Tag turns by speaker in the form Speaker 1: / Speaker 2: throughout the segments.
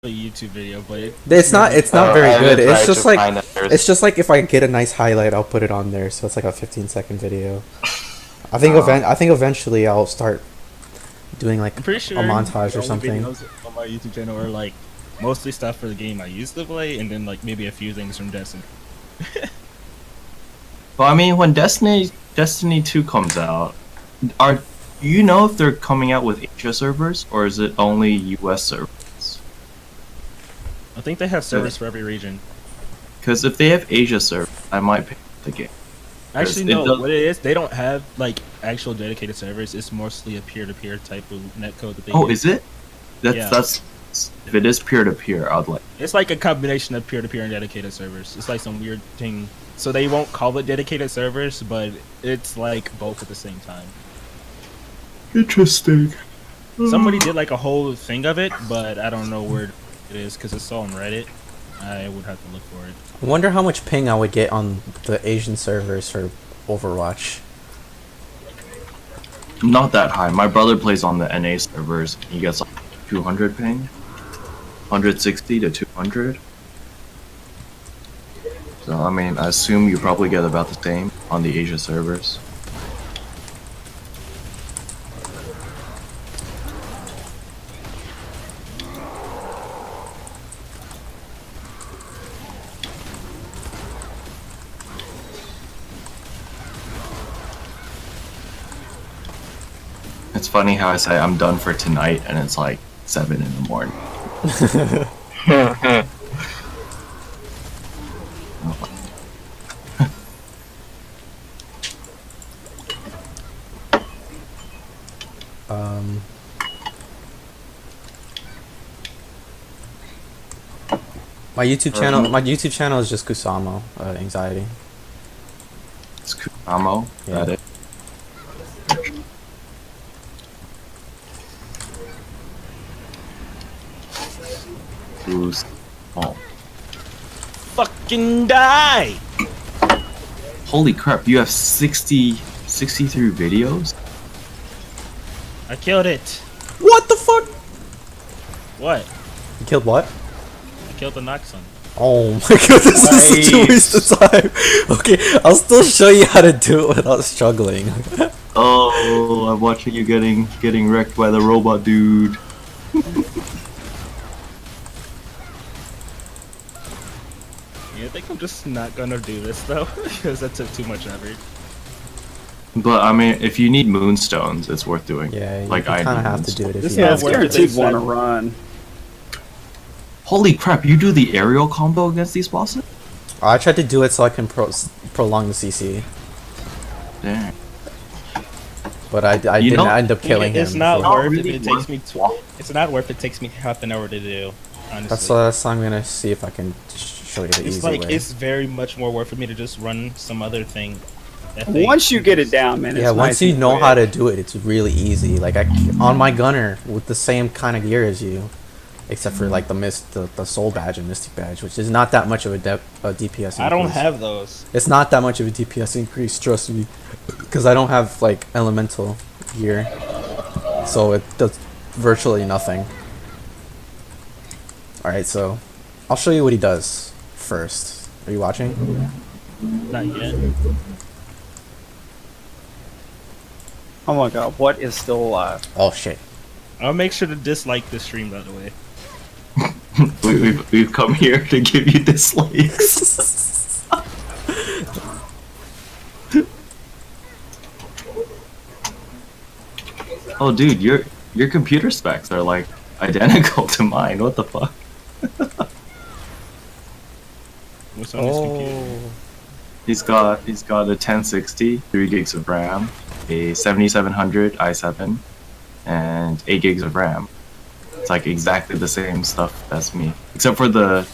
Speaker 1: a YouTube video, but
Speaker 2: It's not very good.
Speaker 3: It's
Speaker 2: Just like if I get a nice highlight, I'll put it on there. So it's like a 15-second video. I think eventually I'll start doing like
Speaker 1: I'm pretty sure
Speaker 2: a montage or
Speaker 1: the only
Speaker 2: something.
Speaker 1: videos on my YouTube channel are like mostly stuff for the game I used to play, and then like maybe a few things from Destiny.
Speaker 3: Well, I mean, when Destiny 2 comes out, do you know if they're coming out with Asia servers or is it only US servers?
Speaker 1: I think they have servers for every region.
Speaker 3: Because if they have Asia servers, I might pick the game.
Speaker 1: Actually, no. What it is, they don't have like actual dedicated servers. It's mostly a peer-to-peer type of netcode that they use.
Speaker 3: Is it?
Speaker 1: Yeah.
Speaker 3: That's if it is peer-to-peer, I'd like.
Speaker 1: It's like a combination of peer-to-peer and dedicated servers. It's like some weird thing. So they won't call it dedicated servers, but it's like both at the same time.
Speaker 3: Interesting.
Speaker 1: Somebody did like a whole thing of it, but I don't know where it is because it's all on Reddit. I would have to look for it.
Speaker 2: I wonder how much ping I would get on the Asian servers for Overwatch.
Speaker 3: Not that high. My brother plays on the NA servers. He gets like 200 ping, 160 to 200. So I mean, I assume you probably get about the same on the Asia servers. It's funny how I say I'm done for tonight and it's like 7 in the morning.
Speaker 2: My YouTube channel is just Kusamo Anxiety.
Speaker 3: It's Kusamo.
Speaker 2: Yeah.
Speaker 3: That it. Oh.
Speaker 1: Fucking die!
Speaker 3: Holy crap, you have 63 videos?
Speaker 1: I killed it.
Speaker 2: What the fuck?
Speaker 1: What?
Speaker 2: You killed what?
Speaker 1: I killed the naksun.
Speaker 2: Oh my god, this is such a waste of time. Okay, I'll still show you how to do it without struggling.
Speaker 3: Oh, I'm watching you getting wrecked by the robot dude.
Speaker 1: Yeah, I think I'm just not gonna do this though, because that took too much effort.
Speaker 3: But I mean, if you need moonstones, it's worth doing.
Speaker 2: Yeah, you
Speaker 3: like
Speaker 2: kind
Speaker 3: I
Speaker 2: of have to do it if
Speaker 1: This
Speaker 2: you
Speaker 1: is
Speaker 2: have
Speaker 1: not
Speaker 2: to.
Speaker 1: worth
Speaker 4: Guaranteed want to run.
Speaker 3: Holy crap, you do the aerial combo against these bosses?
Speaker 2: I tried to do it so I can prolong the CC,
Speaker 3: Dang.
Speaker 2: but I didn't end up killing him.
Speaker 1: It's not
Speaker 2: before.
Speaker 1: worth
Speaker 3: really
Speaker 1: it. It takes me. It's not worth it. It takes me half an hour to do. Honestly,
Speaker 2: That's I'm gonna see if I can show you the
Speaker 1: it's
Speaker 2: easy
Speaker 1: like
Speaker 2: way.
Speaker 1: it's very much more worth for me to just run some other thing.
Speaker 4: Once you get it down, man.
Speaker 2: Yeah,
Speaker 4: it's
Speaker 2: once
Speaker 4: nice
Speaker 2: you
Speaker 4: and
Speaker 2: know
Speaker 4: quick.
Speaker 2: how to do it, it's really easy. Like on my gunner with the same kind of gear as you, except for like the soul badge and mystic badge, which is not that much of a DPS increase.
Speaker 1: I don't have those.
Speaker 2: It's not that much of a DPS increase, trust me, because I don't have like elemental gear, so it does virtually nothing. All right, so I'll show you what he does first. Are you watching?
Speaker 1: Not yet.
Speaker 4: Oh my god, what is still alive?
Speaker 2: Oh shit.
Speaker 1: I'll make sure to dislike this stream, by the way.
Speaker 3: We've come here to give you dislikes. Oh, dude, your computer specs are like identical to mine. What the fuck?
Speaker 1: What's on his computer?
Speaker 3: He's got a 1060, 3 gigs of RAM, a 7700 i7, and 8 gigs of RAM. It's like exactly the same stuff as me, except for the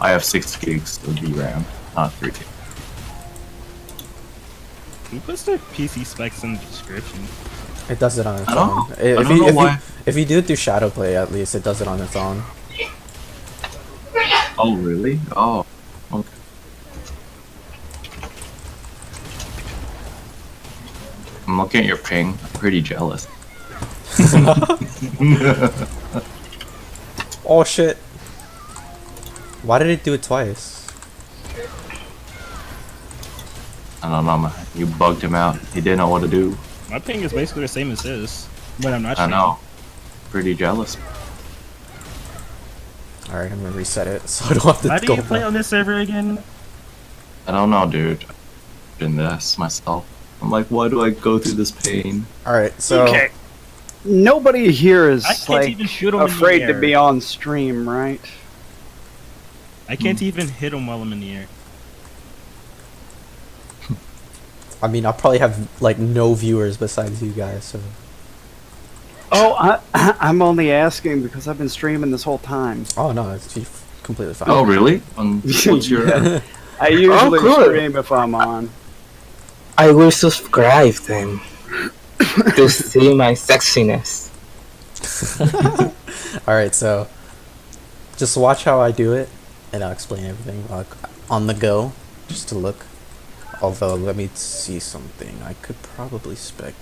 Speaker 3: I have 6 gigs of VRAM, not 3 gigs.
Speaker 1: Who puts their PC specs in the description?
Speaker 2: It does it on its
Speaker 3: I don't
Speaker 2: own.
Speaker 3: know. I don't know why.
Speaker 2: If you do it through Shadowplay, at least it does it on its own.
Speaker 3: Oh, really? Oh, okay. I'm looking at your ping. I'm pretty jealous.
Speaker 2: Oh shit. Why did it do it twice?
Speaker 3: I don't know, man. You bugged him out. He didn't know what to do.
Speaker 1: My ping is basically the same as his, but I'm not
Speaker 3: I
Speaker 1: sure.
Speaker 3: know. Pretty jealous.
Speaker 2: Alright, I'm gonna reset it so I don't have to
Speaker 1: Why do
Speaker 2: go
Speaker 1: you play
Speaker 2: back.
Speaker 1: on this server again?
Speaker 3: I don't know, dude. Been this myself. I'm like, why do I go through this pain?
Speaker 2: Alright, so
Speaker 4: Okay. Nobody here is
Speaker 1: I can't
Speaker 4: like
Speaker 1: even shoot him in the
Speaker 4: afraid to
Speaker 1: air.
Speaker 4: be on stream, right?
Speaker 1: I can't even hit him while I'm in the air.
Speaker 2: I mean I'll probably have like no viewers besides you guys, so
Speaker 4: Oh, I'm only asking because I've been streaming this whole time.
Speaker 2: oh no, it's completely fine.
Speaker 3: Oh, really? What's your...
Speaker 4: I usually
Speaker 5: good.
Speaker 4: stream if I'm on.
Speaker 5: I will subscribe then to see my sexiness.
Speaker 2: Alright, so just watch how I do it and I'll explain everything like on the go, just to look. Although let me see something. I could probably spec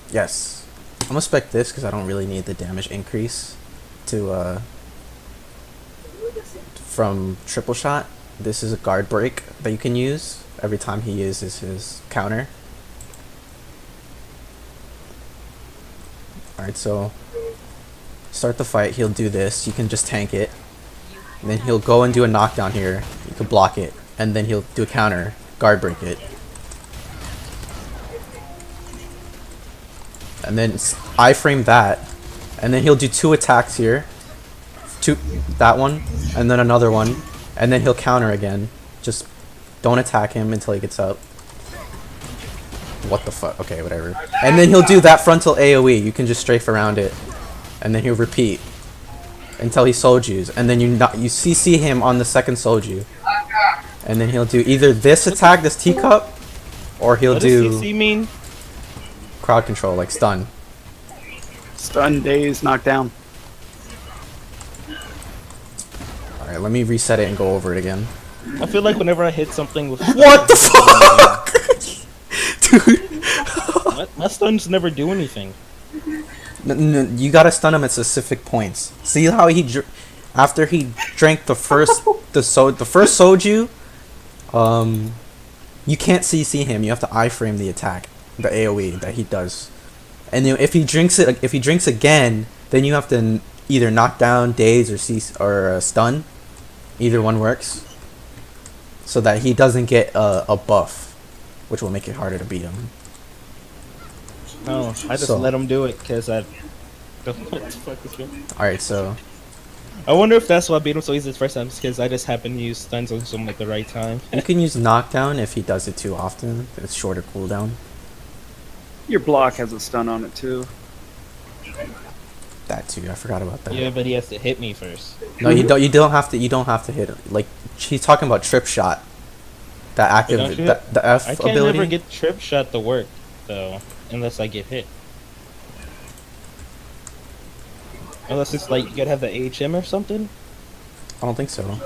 Speaker 2: yes. I'm gonna spec this because I don't really need the damage increase to from triple shot. This is a guard break that you can use every time he uses his counter. Alright, so start the fight, he'll do this, you can just tank it. And then he'll go and do a knockdown here, you can block it, and then he'll do a counter, guard break it. And then iframe that, and then he'll do 2 attacks here. That one, and then another one, and then he'll counter again. Just don't attack him until he gets up. What the fuck? Okay, whatever. And then he'll do that frontal AoE. You can just strafe around it, and then he'll repeat until he soljus, and then you CC him on the second solju, and then he'll do either this attack, this teacup, or he'll
Speaker 1: What
Speaker 2: do
Speaker 1: does CC mean?
Speaker 2: crowd control, like stun.
Speaker 4: Stun, daze, knockdown.
Speaker 2: All right, let me reset it and go over it again.
Speaker 1: I feel like whenever I hit something with
Speaker 2: What the fuck, dude?
Speaker 1: my stuns never do anything.
Speaker 2: You gotta stun him at specific points. See how he after he drank the first first soju, you can't CC him. You have to iframe the attack, the AOE that he does. And then if he drinks again, then you have to either knock down, daze, or stun. Either one works, so that he doesn't get a buff, which will make it harder to beat him.
Speaker 1: No, I just
Speaker 2: So-
Speaker 1: let him do it because I don't know what the fuck is going.
Speaker 2: All right, so
Speaker 1: I wonder if that's why I beat him so easy the first time, because I just happened to use stuns on him at the right time.
Speaker 2: you can use knockdown if he does it too often. It's shorter cooldown.
Speaker 4: Your block has a stun on it too.
Speaker 2: That too. I forgot about that.
Speaker 1: Yeah, but he has to hit me first.
Speaker 2: No, you don't. You don't have to. You don't have to hit him. Like he's talking about trip shot. That active.
Speaker 1: Don't you?
Speaker 2: The F
Speaker 1: I can't
Speaker 2: ability.
Speaker 1: never get trip shot to work though, unless I get hit. Unless it's like you gotta have the HM or something.
Speaker 2: I don't think so.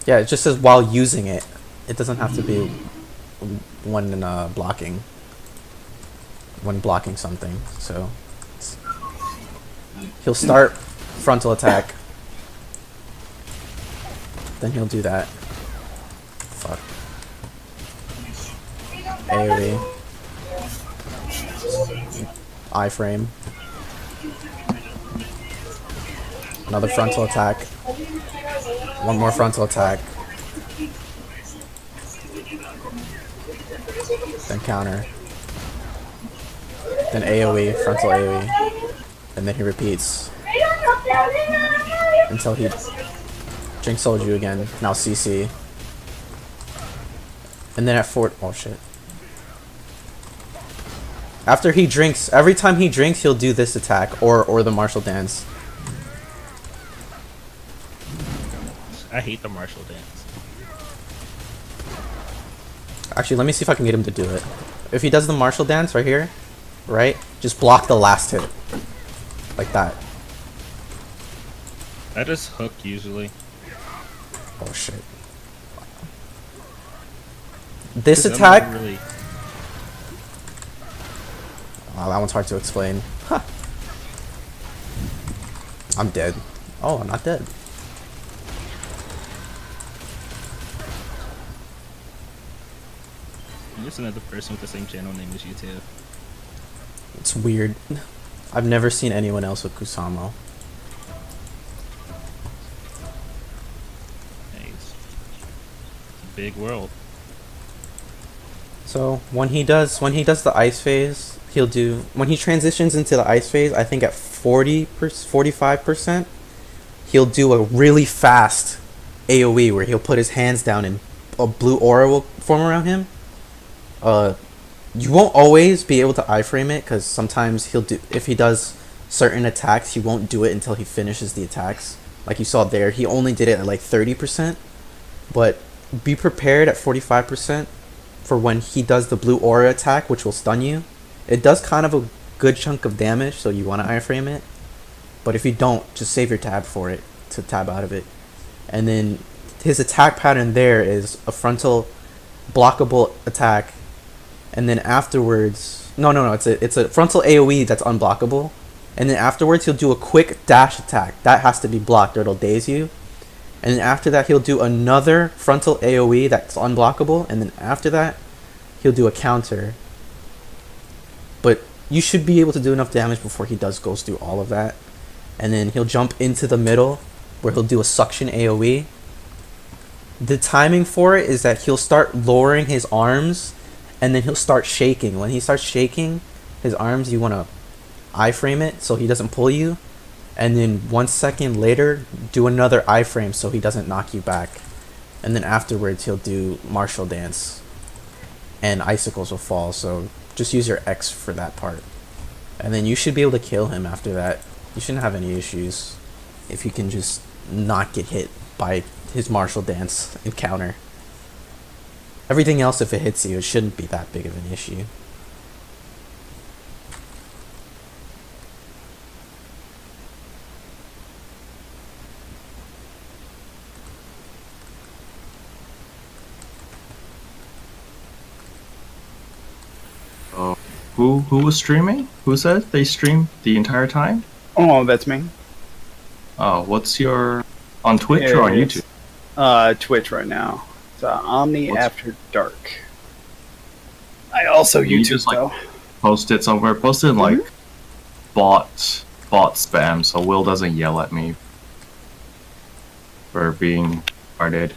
Speaker 2: Yeah, it just says while using it. It doesn't have to be when blocking. When blocking something, so he'll start frontal attack. Then he'll do that. Fuck. AoE. Iframe. Another frontal attack. One more frontal attack. Then counter. Then AoE, frontal AoE. And then he repeats. Until he drinks soju again. Now CC. And then at oh shit. After he drinks, every time he drinks, he'll do this attack or the martial dance.
Speaker 1: I hate the martial dance.
Speaker 2: Actually, let me see if I can get him to do it. If he does the martial dance right here, right? Just block the last hit. Like that.
Speaker 1: I just hook usually.
Speaker 2: Oh shit. This
Speaker 1: 'Cause I'm
Speaker 2: attack,
Speaker 1: not really.
Speaker 2: Oh, that one's hard to explain. Huh. I'm dead. Oh, I'm not dead.
Speaker 1: I'm just another person with the same channel name as you too.
Speaker 2: It's weird. I've never seen anyone else with Kusamo.
Speaker 1: Hey, it's a big world.
Speaker 2: So when he does the ice phase, he'll do when he transitions into the ice phase. I think at 45%, he'll do a really fast AOE where he'll put his hands down and a blue aura will form around him. You won't always be able to iframe it because sometimes he'll do if he does certain attacks, he won't do it until he finishes the attacks. Like you saw there, he only did it at like 30%. But be prepared at 45% for when he does the blue aura attack, which will stun you. It does kind of a good chunk of damage, so you want to iframe it. But if you don't, just save your tab for it to tab out of it. And then his attack pattern there is a frontal blockable attack, and then afterwards, it's a frontal AOE that's unblockable, and then afterwards he'll do a quick dash attack that has to be blocked or it'll daze you. And then after that, he'll do another frontal AoE that's unblockable. And then after that, he'll do a counter. But you should be able to do enough damage before he goes through all of that. And then he'll jump into the middle, where he'll do a suction AoE. The timing for it is that he'll start lowering his arms, and then he'll start shaking. When he starts shaking his arms, you want to iframe it so he doesn't pull you. And then 1 second later, do another iframe so he doesn't knock you back. And then afterwards, he'll do martial dance. And icicles will fall, so just use your X for that part. And then you should be able to kill him after that. You shouldn't have any issues if you can just not get hit by his martial dance and counter. Everything else, if it hits you, it shouldn't be that big of an issue.
Speaker 3: Who was streaming? Who said they streamed the entire time?
Speaker 4: Oh, that's me.
Speaker 3: Oh, what's your on Twitch or on YouTube?
Speaker 4: Twitch right now. It's Omni
Speaker 3: What's-
Speaker 4: After Dark. I also
Speaker 3: Can you
Speaker 4: YouTube
Speaker 3: just, like,
Speaker 4: though.
Speaker 3: Post it somewhere. Post it in, like bot spam, so Will doesn't yell at me for being retarded.